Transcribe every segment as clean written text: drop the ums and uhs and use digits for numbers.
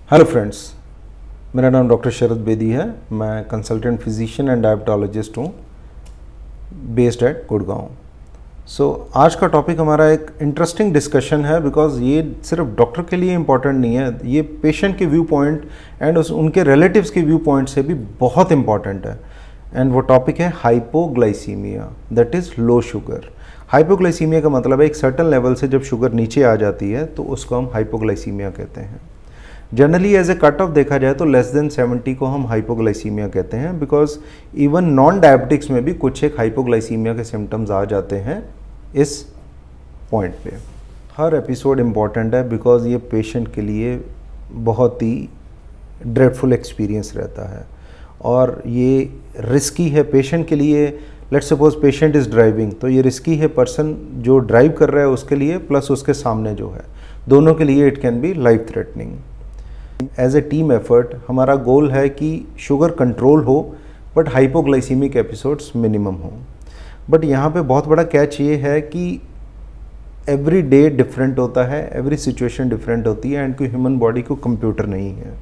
Hello friends, मेरा नाम doctor शरद बेदी है। मैं कंसल्टेंट फिजिशियन एंड डायबिटोलॉजिस्ट हूँ, बेस्ड एट गुड़गांव। आज का टॉपिक हमारा एक इंटरेस्टिंग डिस्कशन है, बिकॉज ये सिर्फ डॉक्टर के लिए इम्पॉर्टेंट नहीं है, ये पेशेंट के व्यू पॉइंट एंड उनके रिलेटिव्स के व्यू पॉइंट से भी बहुत इंपॉर्टेंट है। एंड वो टॉपिक है hypoglycaemia, that is low sugar. Hypoglycaemia का मतलब है एक सर्टन लेवल से जब शुगर नीचे आ जाती है तो उसको हम हाइपोग्लाइसीमिया कहते हैं। Generally as a cut off देखा जाए तो लेस देन 70 को हम हाइपोग्लाइसीमिया कहते हैं, बिकॉज इवन नॉन डायबिटिक्स में भी कुछ एक हाइपोग्लाइसीमिया के सिम्टम्स आ जाते हैं इस पॉइंट पे। हर एपिसोड इम्पॉर्टेंट है बिकॉज ये पेशेंट के लिए बहुत ही ड्रेडफुल एक्सपीरियंस रहता है और ये रिस्की है पेशेंट के लिए। Let's suppose patient is driving, तो ये रिस्की है पर्सन जो ड्राइव कर रहा है उसके लिए, प्लस उसके सामने जो है, दोनों के लिए it can be life threatening. As a team effort हमारा गोल है कि शुगर कंट्रोल हो बट हाइपोग्लाइसीमिक एपिसोड्स मिनिमम हो। बट यहाँ पे बहुत बड़ा कैच ये है कि एवरी डे डिफरेंट होता है, एवरी सिचुएशन डिफरेंट होती है एंड कोई ह्यूमन बॉडी को कंप्यूटर नहीं है,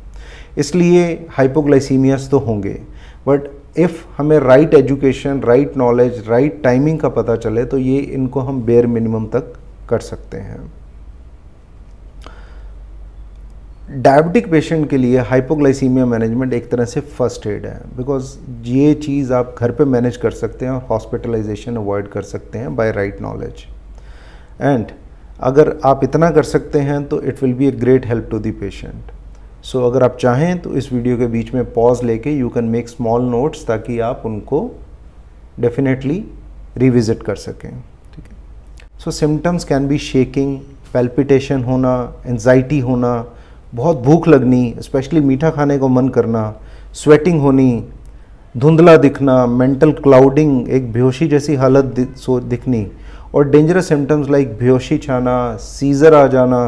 इसलिए हाइपोग्लाइसीमियास तो होंगे। बट इफ़ हमें right education, right knowledge, right timing का पता चले तो ये इनको हम बेयर मिनिमम तक कर सकते हैं। डायबिटिक पेशेंट के लिए हाइपोग्लाइसीमिया मैनेजमेंट एक तरह से फर्स्ट एड है, बिकॉज ये चीज़ आप घर पे मैनेज कर सकते हैं और हॉस्पिटलाइजेशन अवॉइड कर सकते हैं बाय राइट नॉलेज। एंड अगर आप इतना कर सकते हैं तो it will be a great help to the patient. So अगर आप चाहें तो इस वीडियो के बीच में पॉज लेके you can make small notes ताकि आप उनको डेफिनेटली रिविजिट कर सकें। ठीक है। So symptoms can be shaking, palpitation होना, एंजाइटी होना, बहुत भूख लगनी, स्पेशली मीठा खाने को मन करना, स्वेटिंग होनी, धुंधला दिखना, मेंटल क्लाउडिंग, एक बेहोशी जैसी हालत दिखनी, और डेंजरस सिम्टम्स लाइक बेहोशी छाना, सीजर आ जाना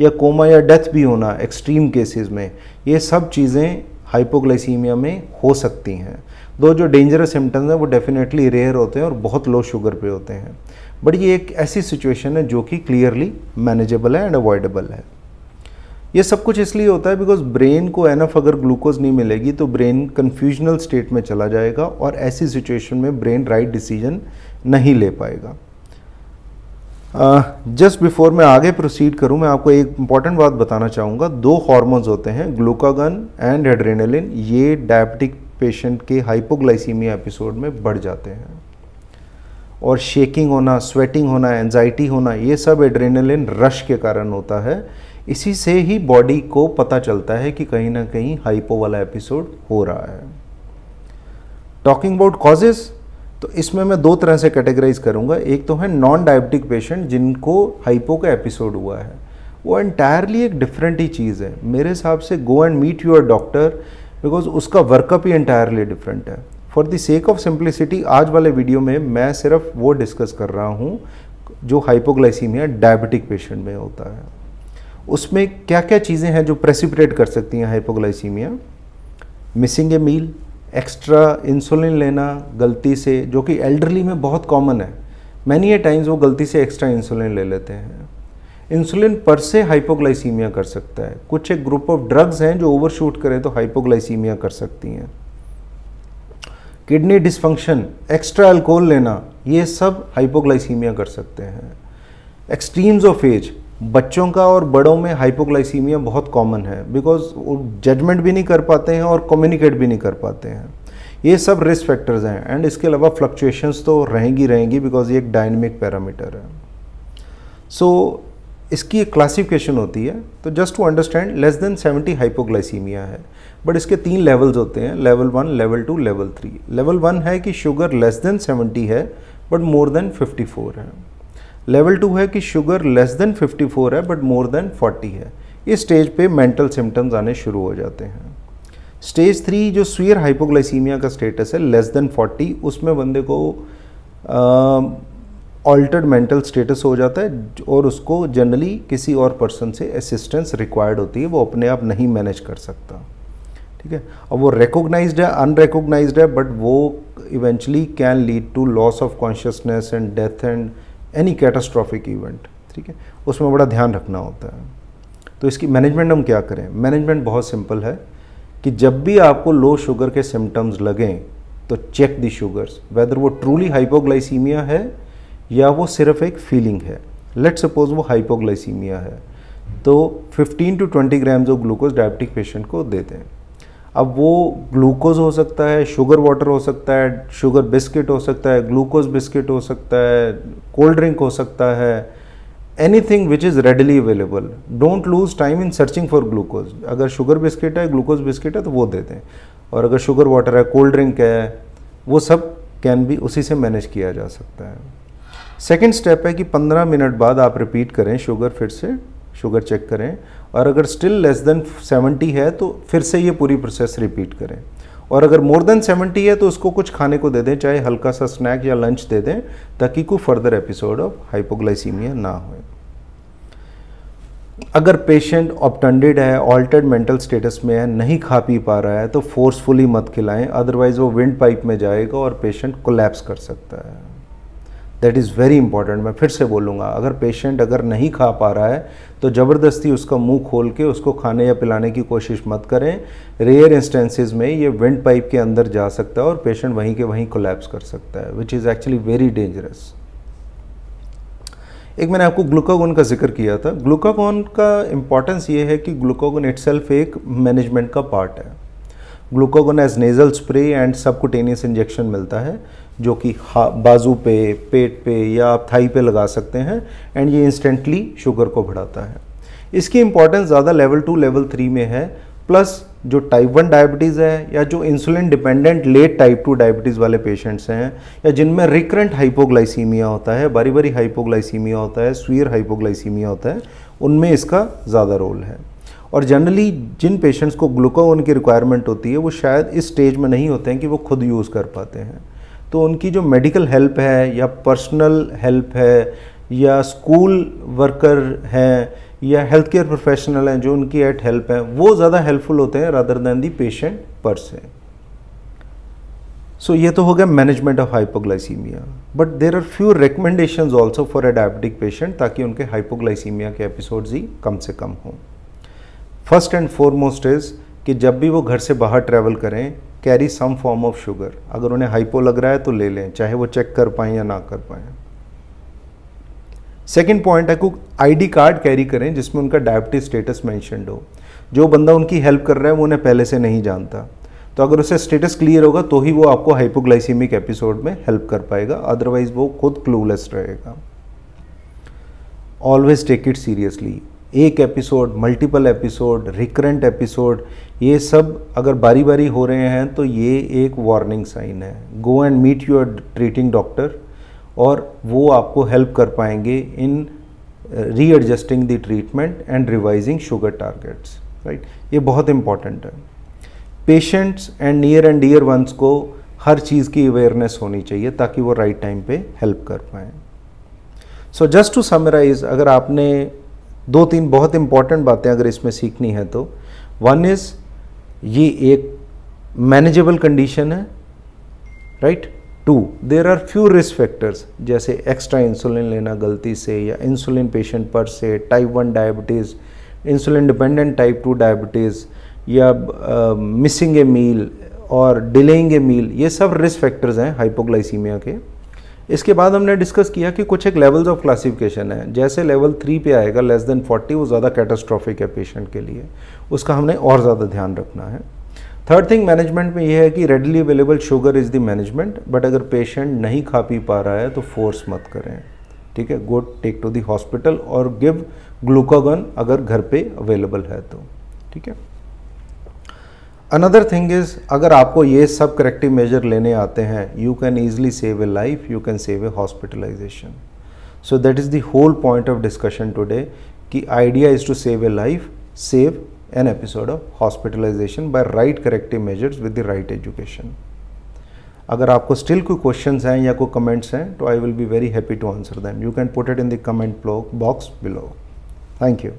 या कोमा या डेथ भी होना एक्सट्रीम केसेस में। ये सब चीज़ें हाइपोग्लाइसीमिया में हो सकती हैं। दो जो डेंजरस सिम्टम्स हैं वो डेफिनेटली रेयर होते हैं और बहुत लो शुगर पे होते हैं, बट ये एक ऐसी सिचुएशन है जो कि क्लियरली मैनेजेबल है एंड अवॉइडेबल है। ये सब कुछ इसलिए होता है बिकॉज ब्रेन को एनफ अगर ग्लूकोज नहीं मिलेगी तो ब्रेन कन्फ्यूजनल स्टेट में चला जाएगा और ऐसी सिचुएशन में ब्रेन राइट डिसीजन नहीं ले पाएगा। जस्ट बिफोर मैं आगे प्रोसीड करूं, मैं आपको एक इम्पॉर्टेंट बात बताना चाहूँगा। दो हार्मोन्स होते हैं, ग्लूकागन एंड एड्रेनालिन, ये डायबिटिक पेशेंट के हाइपोग्लाइसीमिया एपिसोड में बढ़ जाते हैं। और शेकिंग होना, स्वेटिंग होना, एंजाइटी होना, ये सब एड्रेनालिन रश के कारण होता है। इसी से ही बॉडी को पता चलता है कि कहीं ना कहीं हाइपो वाला एपिसोड हो रहा है। टॉकिंग अबाउट कॉजेज, तो इसमें मैं दो तरह से कैटेगराइज करूंगा। एक तो है नॉन डायबिटिक पेशेंट जिनको हाइपो का एपिसोड हुआ है, वो एंटायरली एक डिफरेंट ही चीज़ है। मेरे हिसाब से go and meet your doctor, because उसका वर्कअप ही एंटायरली डिफरेंट है। For the sake of simplicity आज वाले वीडियो में मैं सिर्फ वो डिस्कस कर रहा हूँ जो हाइपोग्लाइसीमिया डायबिटिक पेशेंट में होता है। उसमें क्या क्या चीज़ें हैं जो प्रेसिपिटेट कर सकती हैं hypoglycaemia. Missing a meal, extra insulin लेना गलती से, जो कि एल्डरली में बहुत कॉमन है। मैनी ए टाइम्स वो गलती से एक्स्ट्रा इंसुलिन ले लेते हैं। इंसुलिन पर से हाइपोग्लाइसीमिया कर सकता है। कुछ एक ग्रुप ऑफ ड्रग्स हैं जो ओवरशूट करें तो हाइपोग्लाइसीमिया कर सकती हैं। किडनी डिसफंक्शन, एक्स्ट्रा अल्कोहल लेना, ये सब हाइपोग्लाइसीमिया कर सकते हैं। एक्सट्रीम्स ऑफ एज, बच्चों का और बड़ों में हाइपोग्लाइसीमिया बहुत कॉमन है बिकॉज वो जजमेंट भी नहीं कर पाते हैं और कम्युनिकेट भी नहीं कर पाते हैं। ये सब रिस्क फैक्टर्स हैं एंड इसके अलावा फ्लक्चुएशंस तो रहेंगी बिकॉज ये एक डायनेमिक पैरामीटर है। सो इसकी एक क्लासिफिकेशन होती है। तो just to understand, less than 70 hypoglycaemia है, बट इसके 3 लेवल्स होते हैं, लेवल 1, लेवल 2, लेवल 3। लेवल 1 है कि शुगर लेस देन 70 है बट मोर देन 54 है। लेवल 2 है कि शुगर लेस देन 54 है बट मोर देन 40 है। इस स्टेज पे मेंटल सिम्टम्स आने शुरू हो जाते हैं। स्टेज 3 जो सीवियर हाइपोग्लाइसीमिया का स्टेटस है, लेस देन 40, उसमें बंदे को ऑल्टर्ड मेंटल स्टेटस हो जाता है और उसको जनरली किसी और पर्सन से असिस्टेंस रिक्वायर्ड होती है, वो अपने आप नहीं मैनेज कर सकता। ठीक है। अब वो रिकॉग्नाइज्ड है, अनरिकॉग्नाइज्ड है, बट वो eventually can lead to loss of consciousness and death and any catastrophic event. ठीक है, उसमें बड़ा ध्यान रखना होता है। तो इसकी मैनेजमेंट हम क्या करें? मैनेजमेंट बहुत सिंपल है कि जब भी आपको लो शुगर के सिम्टम्स लगें तो चेक द शुगर्स, वेदर वो ट्रूली हाइपोग्लाइसीमिया है या वो सिर्फ एक फीलिंग है। लेट्स सपोज वो हाइपोग्लाइसीमिया है, तो 15 to 20 grams of glucose diabetic patient को दे दें। अब वो ग्लूकोज हो सकता है, शुगर वाटर हो सकता है, शुगर बिस्किट हो सकता है, ग्लूकोज बिस्किट हो सकता है, कोल्ड ड्रिंक हो सकता है, anything which is readily available. Don't lose time in searching for glucose. अगर शुगर बिस्किट है, ग्लूकोज बिस्किट है तो वो दे दें, और अगर शुगर वाटर है, कोल्ड ड्रिंक है, वो सब कैन भी उसी से मैनेज किया जा सकता है। सेकेंड स्टेप है कि 15 मिनट बाद आप रिपीट करें शुगर, फिर से शुगर चेक करें, और अगर स्टिल लेस देन 70 है तो फिर से ये पूरी प्रोसेस रिपीट करें, और अगर मोर देन 70 है तो उसको कुछ खाने को दे दें, चाहे हल्का सा स्नैक या लंच दे दें, ताकि कोई फर्दर एपिसोड ऑफ हाइपोग्लाइसीमिया ना हो। अगर पेशेंट ऑब्टेंडेड है, ऑल्टर्ड मेंटल स्टेटस में है, नहीं खा पी पा रहा है, तो फोर्सफुली मत खिलाएं, अदरवाइज वो विंड पाइप में जाएगा और पेशेंट कोलैप्स कर सकता है। That is very important. मैं फिर से बोलूँगा, अगर पेशेंट अगर नहीं खा पा रहा है तो ज़बरदस्ती उसका मुंह खोल के उसको खाने या पिलाने की कोशिश मत करें। रेयर इंस्टेंसेस में ये विंड पाइप के अंदर जा सकता है और पेशेंट वहीं के वहीं कोलैप्स कर सकता है, which is actually very dangerous. एक मैंने आपको ग्लूकागोन का जिक्र किया था। ग्लूकागोन का इंपॉर्टेंस ये है कि ग्लूकागोन इटसेल्फ एक मैनेजमेंट का पार्ट है। Glucagon as nasal spray and subcutaneous injection मिलता है, जो कि बाजू पे, पेट पे या आप थाई पे लगा सकते हैं, एंड ये इंस्टेंटली शुगर को बढ़ाता है। इसकी इंपॉर्टेंस ज़्यादा लेवल 2 लेवल 3 में है। प्लस जो टाइप 1 डायबिटीज़ है या जो insulin dependent late type 2 diabetes वाले पेशेंट्स हैं, या जिनमें रिकरेंट हाइपोग्लाइसीमिया होता है, बारी बारी हाइपोग्लाइसीमिया होता है, स्वीयर हाइपोग्लाइसीमिया होता है, उनमें इसका ज़्यादा रोल है। और जनरली जिन पेशेंट्स को ग्लूकागोन की रिक्वायरमेंट होती है वो शायद इस स्टेज में नहीं होते हैं कि वो खुद यूज़ कर पाते हैं, तो उनकी जो मेडिकल हेल्प है या पर्सनल हेल्प है या स्कूल वर्कर हैं या हेल्थ केयर प्रोफेशनल हैं जो उनकी एट हेल्प है, वो ज़्यादा हेल्पफुल होते हैं रादर दैन दी पेशेंट पर से। सो ये तो हो गया management of hypoglycaemia, but there are few recommendations also for a diabetic patient, ताकि उनके हाइपोग्लाइसीमिया के एपिसोड्स ही कम से कम हों। फर्स्ट एंड फॉरमोस्ट इज़ कि जब भी वो घर से बाहर ट्रैवल करें, carry some form of sugar. अगर उन्हें हाइपो लग रहा है तो ले लें, चाहे वो चेक कर पाएँ या ना कर पाएँ। सेकेंड पॉइंट है कि आईडी कार्ड कैरी करें जिसमें उनका डायबिटीज स्टेटस मेंशन्ड हो। जो बंदा उनकी हेल्प कर रहा है वो उन्हें पहले से नहीं जानता, तो अगर उसे स्टेटस क्लियर होगा तो ही वो आपको हाइपोग्लाइसीमिक एपिसोड में हेल्प कर पाएगा, अदरवाइज वो खुद क्लूलेस रहेगा। Always take it seriously. एक episode, multiple episode, recurrent episode, ये सब अगर बारी बारी हो रहे हैं तो ये एक वार्निंग साइन है। Go and meet your treating doctor, और वो आपको हेल्प कर पाएंगे in readjusting the treatment and revising sugar targets, right. ये बहुत इंपॉर्टेंट है। Patients and near and dear ones को हर चीज़ की अवेयरनेस होनी चाहिए ताकि वो राइट टाइम पे हेल्प कर पाएँ। सो जस्ट टू समराइज, अगर आपने 2-3 बहुत इंपॉर्टेंट बातें अगर इसमें सीखनी है तो वन इज़ ये एक मैनेजेबल कंडीशन है, right. 2, there are few risk factors, जैसे एक्स्ट्रा इंसुलिन लेना गलती से, या इंसुलिन पेशेंट पर से, type 1 diabetes, insulin dependent type 2 diabetes, या मिसिंग ए मील और डिलेइंग ए मील, ये सब रिस्क फैक्टर्स हैं हाइपोग्लाइसीमिया के। इसके बाद हमने डिस्कस किया कि कुछ एक लेवल्स ऑफ क्लासिफिकेशन है, जैसे लेवल 3 पे आएगा लेस देन 40, वो ज़्यादा कैटास्ट्रॉफिक है पेशेंट के लिए, उसका हमने और ज़्यादा ध्यान रखना है। थर्ड थिंग मैनेजमेंट में ये है कि readily available sugar is the management, but अगर पेशेंट नहीं खा पी पा रहा है तो फोर्स मत करें, ठीक है। Go take to the hospital और गिव ग्लूकागोन अगर घर पे अवेलेबल है तो, ठीक है। अनदर थिंग इज़, अगर आपको ये सब करेक्टिव मेजर लेने आते हैं, you can easily save a life, you can save a hospitalisation. So that is the whole point of discussion today, कि idea is to save a life, save an episode of hospitalization by right corrective measures with the right education. अगर आपको still कोई questions हैं या कोई comments हैं तो I will be very happy to answer them. You can put it in the comment box below. Thank you.